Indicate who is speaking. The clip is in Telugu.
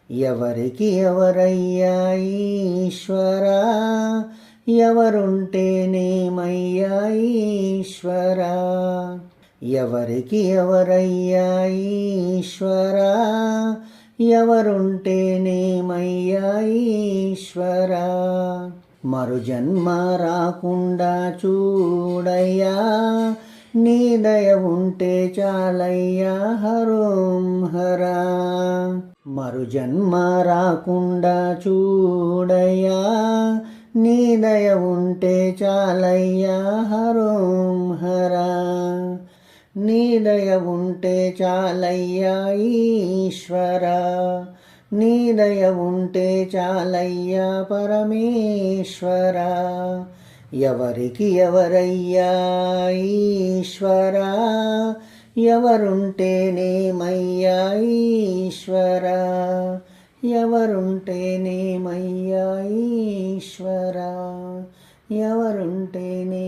Speaker 1: ఎవరికి ఎవరయ్యా ఈశ్వరా, ఎవరుంటేనేమయ్యా ఈశ్వరా. ఎవరికి ఎవరయ్యా ఈశ్వరా, ఎవరుంటేనేమయ్యా ఈశ్వరా. మరు జన్మ రాకుండా చూడయ్యా, నీ దయ ఉంటే చాలయ్యా హరోం హరా. మరు జన్మ రాకుండా చూడయ్యా, నీ దయ ఉంటే చాలయ్యా హరోం హరా. నీ దయ ఉంటే చాలయ్యా ఈశ్వరా, నీ దయ ఉంటే చాలయ్యా పరమేశ్వరా. ఎవరికి ఎవరయ్యా ఈశ్వరా, ఎవరుంటేనేమయ్యా ఈశ్వరా. ఎవరుంటేనేమయ్యా ఈశ్వరా, ఎవరుంటేనే